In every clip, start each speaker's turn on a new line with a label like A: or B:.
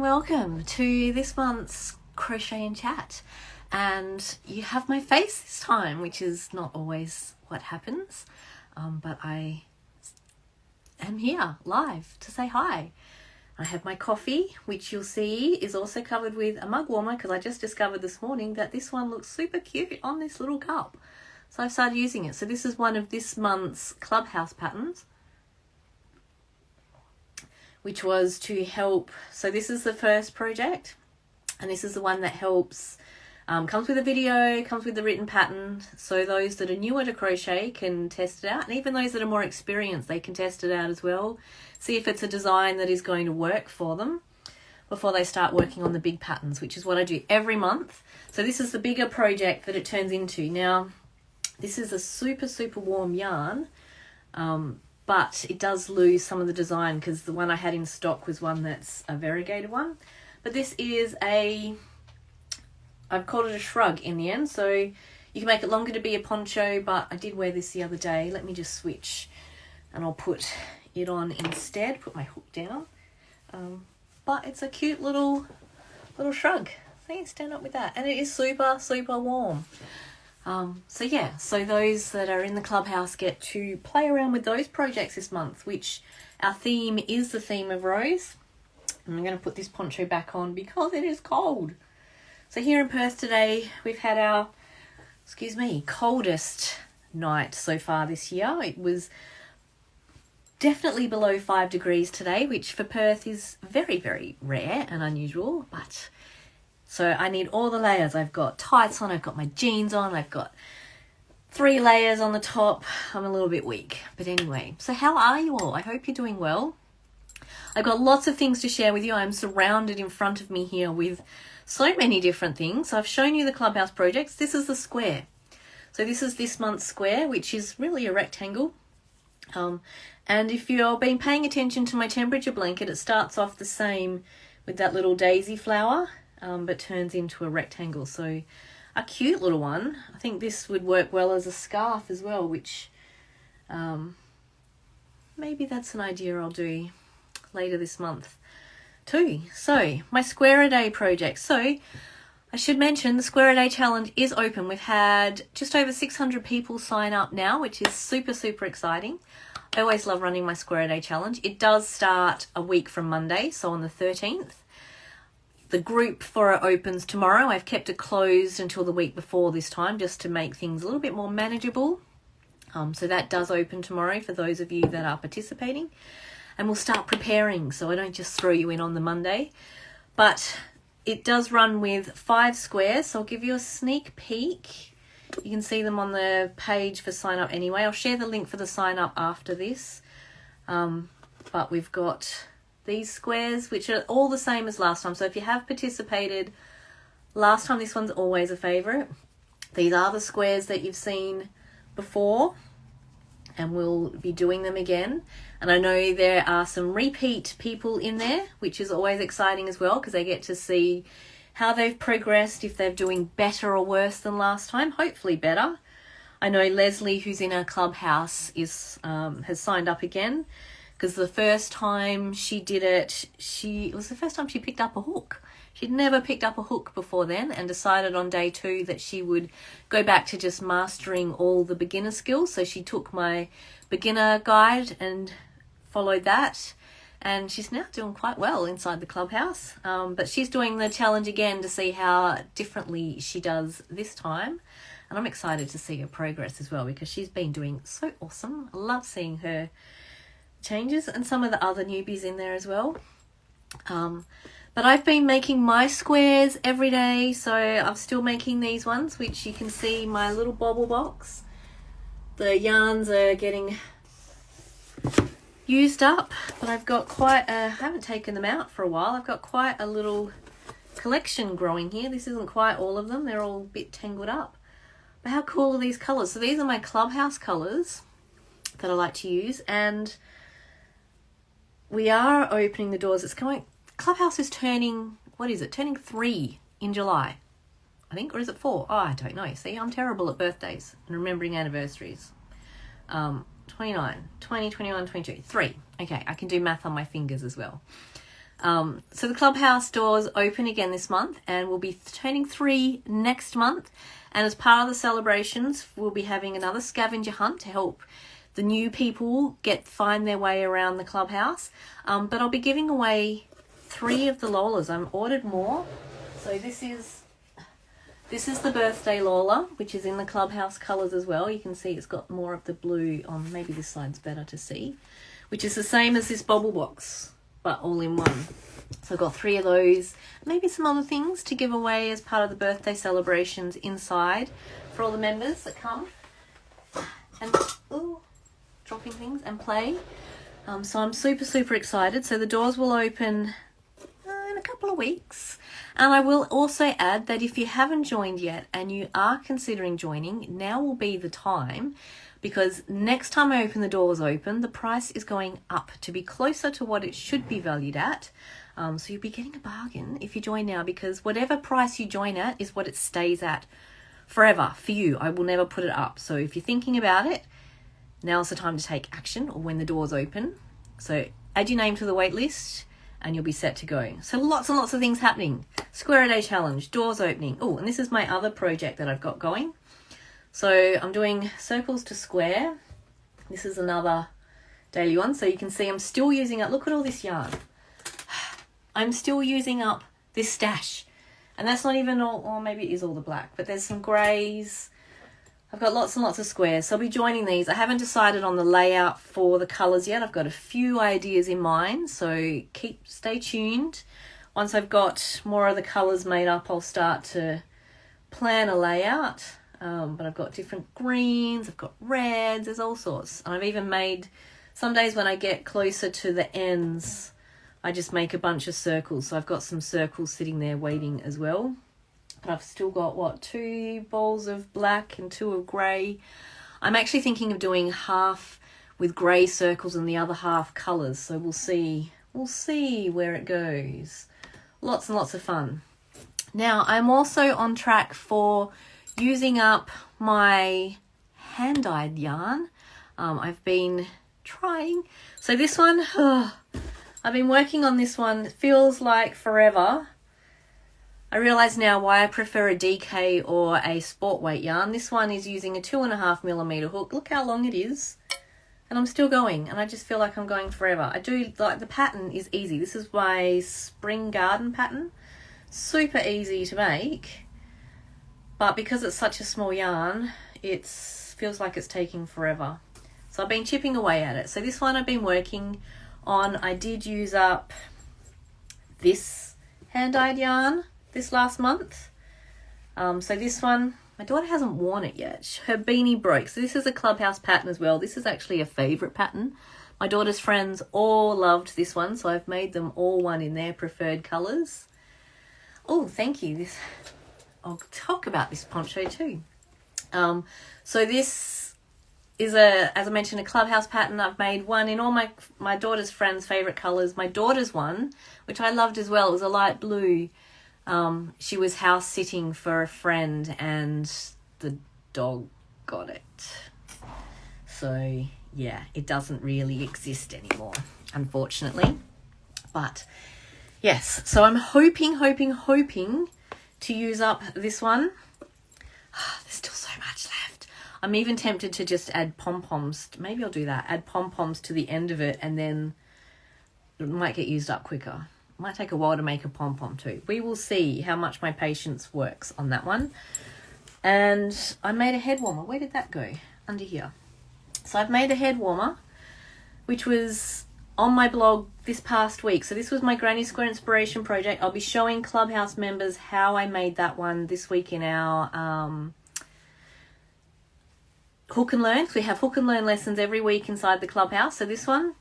A: and welcome to this month's Crochet and Chat. And you have my face this time, which is not always what happens, but I am here live to say hi. I have my coffee, which you'll see is also covered with a mug warmer, because I just discovered this morning that this one looks super cute on this little cup. So I've started using it. So this is one of this month's Clubhouse patterns, which was to help. So this is the first project, and this is the one that helps, comes with a video, comes with the written pattern, so those that are newer to crochet can test it out, and even those that are more experienced, they can test it out as well, see if it's a design that is going to work for them before they start working on the big patterns, which is what I do every month. So this is the bigger project that it turns into. Now this is a super warm yarn, but it does lose some of the design because the one I had in stock was one that's a variegated one. But this is I've called it a shrug in the end. So you can make it longer to be a poncho, but I did wear this the other day. Let me just switch and I'll put it on instead, put my hook down. But it's a cute little shrug. See, stand up with that. And it is super warm. So yeah, so those that are in the clubhouse get to play around with those projects this month, which our theme is the theme of rose. And I'm going to put this poncho back on because it is cold. So here in Perth today, we've had our, coldest night so far this year. It was definitely below 5 degrees today, which for Perth is very rare and unusual, but so I need all the layers. I've got tights on, I've got my jeans on, I've got 3 layers on the top. I'm a little bit weak, but anyway. So how are you all? I hope you're doing well. I've got lots of things to share with you. I'm surrounded in front of me here with so many different things. So I've shown you the Clubhouse projects. This is the square. So this is this month's square, which is really a rectangle. And if you've been paying attention to my temperature blanket, it starts off the same with that little daisy flower, but turns into a rectangle. So a cute little one. I think this would work well as a scarf as well, which maybe that's an idea I'll do later this month too. So my square a day project. So I should mention the square a day challenge is open. We've had just over 600 people sign up now, which is super exciting. I always love running my square a day challenge. It does start a week from Monday, so on the 13th. The group for it opens tomorrow. I've kept it closed until the week before this time, just to make things a little bit more manageable. So that does open tomorrow for those of you that are participating. And we'll start preparing, so I don't just throw you in on the Monday. But it does run with 5 squares, so I'll give you a sneak peek. You can see them on the page for sign up anyway. I'll share the link for the sign up after this. But we've got these squares, which are all the same as last time. So if you have participated last time, this one's always a favourite. These are the squares that you've seen before, and we'll be doing them again. And I know there are some repeat people in there, which is always exciting as well, because they get to see how they've progressed, if they're doing better or worse than last time. Hopefully better. I know Leslie, who's in our clubhouse, has signed up again, because the first time she did it, it was the first time she picked up a hook. She'd never picked up a hook before then, and decided on day 2 that she would go back to just mastering all the beginner skills. So she took my beginner guide and followed that, and she's now doing quite well inside the clubhouse. But she's doing the challenge again to see how differently she does this time, and I'm excited to see her progress as well, because she's been doing so awesome. I love seeing her changes, and some of the other newbies in there as well. But I've been making my squares every day, so I'm still making these ones, which you can see my little bobble box. The yarns are getting used up, but I've got I haven't taken them out for a while. I've got quite a little collection growing here. This isn't quite all of them. They're all a bit tangled up. But how cool are these colours? So these are my clubhouse colours that I like to use, and we are opening the doors. Clubhouse is turning, turning 3 in July, I think, or is it 4? Oh, I don't know. See, I'm terrible at birthdays and remembering anniversaries. 29, 20, 21, 22, 3. Okay, I can do math on my fingers as well. So the clubhouse doors open again this month, and we'll be turning 3 next month. And as part of the celebrations, we'll be having another scavenger hunt to help the new people find their way around the clubhouse. But I'll be giving away 3 of the Lolas. I'm ordered more. So this is the birthday Lola, which is in the clubhouse colours as well. You can see it's got more of the blue on. Maybe this side's better to see, which is the same as this bobble box, but all in one. So I've got 3 of those, maybe some other things to give away as part of the birthday celebrations inside for all the members that come and dropping things and play. So I'm super excited. So the doors will open in a couple of weeks. And I will also add that if you haven't joined yet and you are considering joining, now will be the time, because next time I open the doors the price is going up to be closer to what it should be valued at. So you'll be getting a bargain if you join now, because whatever price you join at is what it stays at forever for you. I will never put it up. So if you're thinking about it, now's the time to take action, or when the doors open. So add your name to the wait list and you'll be set to go. So lots and lots of things happening. Square a Day Challenge, doors opening. Oh, and this is my other project that I've got going. So I'm doing circles to square. This is another daily one. So you can see I'm still using up, look at all this yarn. I'm still using up this stash. And that's not even all, or maybe it is all the black, but there's some greys. I've got lots and lots of squares, so I'll be joining these. I haven't decided on the layout for the colours yet. I've got a few ideas in mind, so stay tuned. Once I've got more of the colours made up, I'll start to plan a layout. But I've got different greens, I've got reds, there's all sorts. And I've even made, some days when I get closer to the ends, I just make a bunch of circles. So I've got some circles sitting there waiting as well. But I've still got, 2 balls of black and 2 of grey. I'm actually thinking of doing half with grey circles and the other half colours. So we'll see where it goes. Lots and lots of fun. Now, I'm also on track for using up my hand-dyed yarn. I've been trying. So this one, I've been working on this one. It feels like forever. I realise now why I prefer a DK or a sport weight yarn. This one is using a 2.5mm hook. Look how long it is. And I'm still going, and I just feel like I'm going forever. I do like, the pattern is easy. This is my spring garden pattern. Super easy to make. But because it's such a small yarn, it feels like it's taking forever. So I've been chipping away at it. So this one I've been working on. I did use up this hand-dyed yarn this last month. So this one, my daughter hasn't worn it yet. Her beanie broke. So this is a clubhouse pattern as well. This is actually a favourite pattern. My daughter's friends all loved this one, so I've made them all one in their preferred colours. Oh, thank you. I'll talk about this poncho too. So this is as I mentioned, a clubhouse pattern. I've made one in all my daughter's friends' favourite colours. My daughter's one, which I loved as well, was a light blue. She was house sitting for a friend and the dog got it. So yeah, it doesn't really exist anymore, unfortunately. But yes, so I'm hoping to use up this one. There's still so much left. I'm even tempted to just add pom-poms. Maybe I'll do that. Add pom-poms to the end of it, and then it might get used up quicker. It might take a while to make a pom-pom too. We will see how much my patience works on that one. And I made a head warmer. Where did that go? Under here. So I've made a head warmer, which was on my blog this past week. So this was my Granny Square Inspiration project. I'll be showing Clubhouse members how I made that one this week in our Hook and Learn. We have Hook and Learn lessons every week inside the Clubhouse. So this one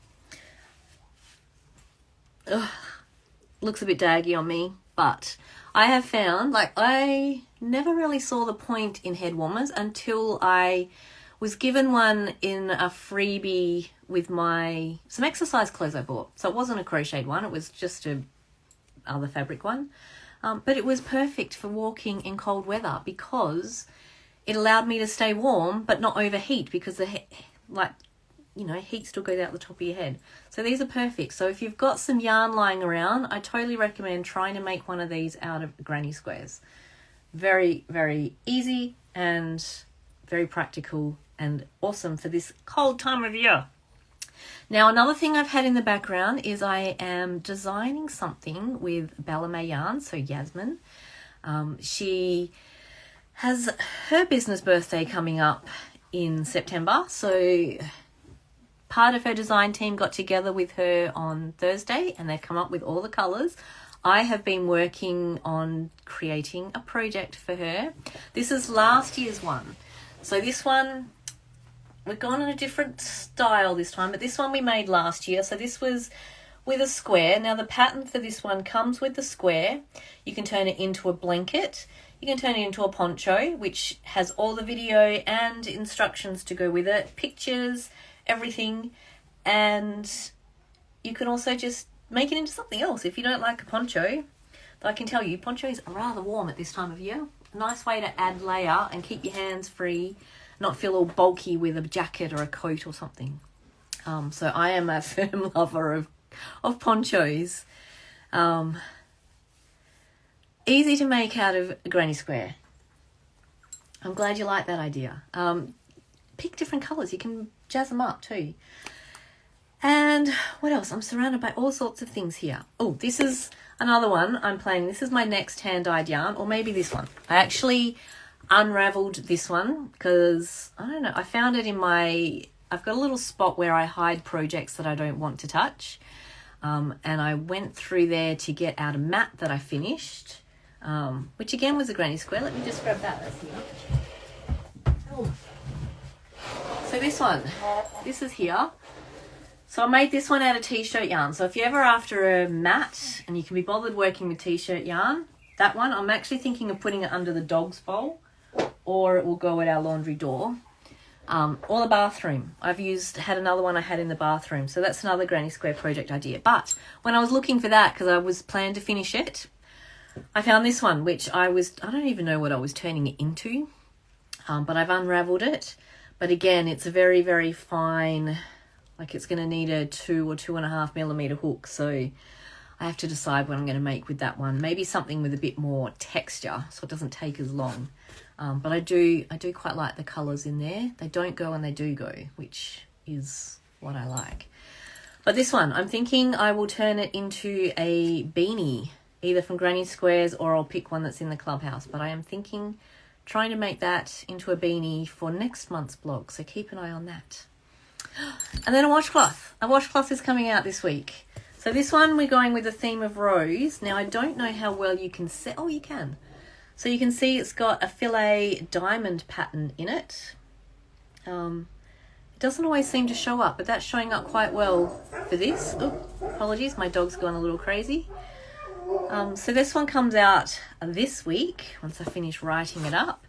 A: looks a bit daggy on me, but I have found, like, I never really saw the point in head warmers until I was given one in a freebie with some exercise clothes I bought. So it wasn't a crocheted one, it was just a other fabric one. But it was perfect for walking in cold weather because it allowed me to stay warm but not overheat, because you know, heat still goes out the top of your head. So these are perfect. So if you've got some yarn lying around, I totally recommend trying to make one of these out of granny squares. Very, very easy and very practical and awesome for this cold time of year. Now, another thing I've had in the background is I am designing something with Ballet yarn, so Yasmin. She has her business birthday coming up in September, so part of her design team got together with her on Thursday and they've come up with all the colours. I have been working on creating a project for her. This is last year's one. So this one, we've gone in a different style this time, but this one we made last year. So this was with a square. Now the pattern for this one comes with the square. You can turn it into a blanket. You can turn it into a poncho, which has all the video and instructions to go with it, pictures, everything. And you can also just make it into something else if you don't like a poncho. But I can tell you, ponchos are rather warm at this time of year. A nice way to add layer and keep your hands free, not feel all bulky with a jacket or a coat or something. So I am a firm lover of ponchos. Easy to make out of a granny square. I'm glad you like that idea. Pick different colours. You can jazz them up too. And what else? I'm surrounded by all sorts of things here. Oh, this is another one I'm playing. This is my next hand-dyed yarn, or maybe this one. I actually unraveled this one because, I don't know, I found it in my... I've got a little spot where I hide projects that I don't want to touch. And I went through there to get out a mat that I finished, which again was a granny square. Let me just grab that. That's here. Oh. So this is here. So I made this one out of t-shirt yarn. So if you're ever after a mat and you can be bothered working with t-shirt yarn, that one, I'm actually thinking of putting it under the dog's bowl, or it will go at our laundry door. Or the bathroom. Had another one I had in the bathroom. So that's another granny square project idea. But when I was looking for that, because I was planning to finish it, I found this one, which I don't even know what I was turning it into. But I've unraveled it. But again, it's a very, very fine, like it's going to need a 2 or 2.5 millimeter hook. So I have to decide what I'm going to make with that one. Maybe something with a bit more texture so it doesn't take as long. But I do quite like the colours in there. They don't go and they do go, which is what I like. But this one, I'm thinking I will turn it into a beanie, either from Granny Squares or I'll pick one that's in the clubhouse. But I am thinking trying to make that into a beanie for next month's blog. So keep an eye on that. And then a washcloth. A washcloth is coming out this week. So this one we're going with the theme of rose. Now I don't know how well you can see. Oh, you can. So you can see it's got a filet diamond pattern in it. It doesn't always seem to show up, but that's showing up quite well for this. Oh, apologies, my dog's gone a little crazy. So this one comes out this week, once I finish writing it up.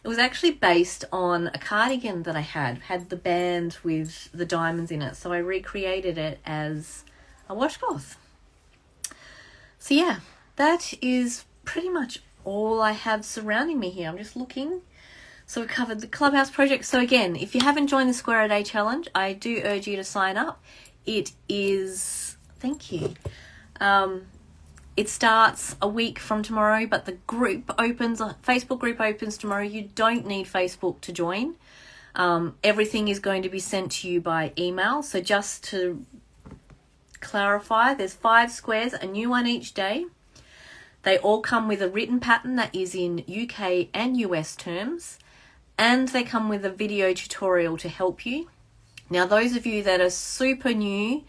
A: It was actually based on a cardigan that I had the band with the diamonds in it. So I recreated it as a washcloth. So yeah, that is pretty much all I have surrounding me here. I'm just looking. So we covered the clubhouse project. So again, if you haven't joined the Square a Day challenge, I do urge you to sign up. It is, thank you. It starts a week from tomorrow, but the Facebook group opens tomorrow. You don't need Facebook to join. Everything is going to be sent to you by email. So just to clarify, there's 5 squares, a new one each day. They all come with a written pattern that is in UK and US terms, and they come with a video tutorial to help you. Now, those of you that are super new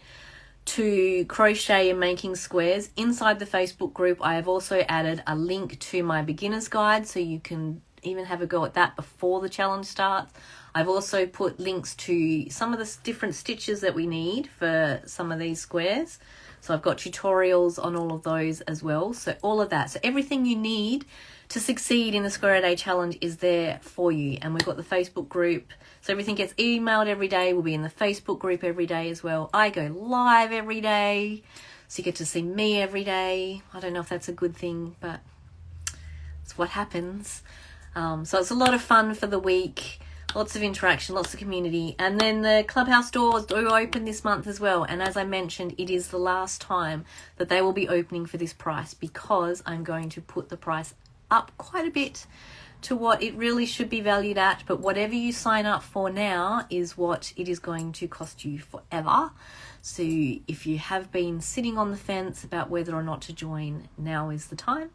A: to crochet and making squares, inside the Facebook group, I have also added a link to my beginner's guide, so you can even have a go at that before the challenge starts. I've also put links to some of the different stitches that we need for some of these squares. So I've got tutorials on all of those as well. So all of that. So everything you need to succeed in the Square a Day challenge is there for you. And we've got the Facebook group. So everything gets emailed every day. We'll be in the Facebook group every day as well. I go live every day. So you get to see me every day. I don't know if that's a good thing, but it's what happens. So it's a lot of fun for the week. lots of interaction, lots of community. And then the clubhouse doors do open this month as well. And as I mentioned, it is the last time that they will be opening for this price, because I'm going to put the price up quite a bit to what it really should be valued at. But whatever you sign up for now is what it is going to cost you forever. So if you have been sitting on the fence about whether or not to join, now is the time.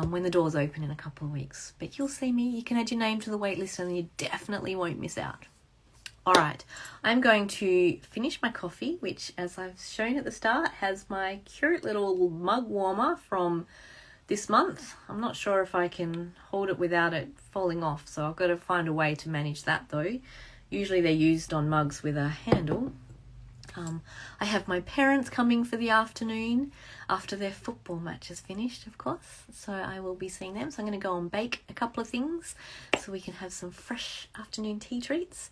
A: When the doors open in a couple of weeks. But you'll see me, you can add your name to the wait list and you definitely won't miss out. All right, I'm going to finish my coffee, which, as I've shown at the start, has my cute little mug warmer from this month. I'm not sure if I can hold it without it falling off, so I've got to find a way to manage that though. Usually they're used on mugs with a handle. I have my parents coming for the afternoon after their football match is finished, of course. So I will be seeing them. So I'm going to go and bake a couple of things so we can have some fresh afternoon tea treats.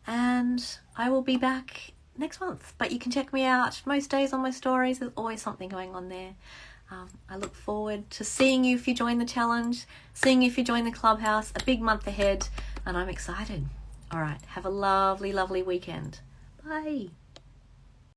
A: And I will be back next month. But you can check me out most days on my stories. There's always something going on there. I look forward to seeing you if you join the challenge, seeing you if you join the clubhouse. A big month ahead, and I'm excited. All right, have a lovely, lovely weekend. Bye.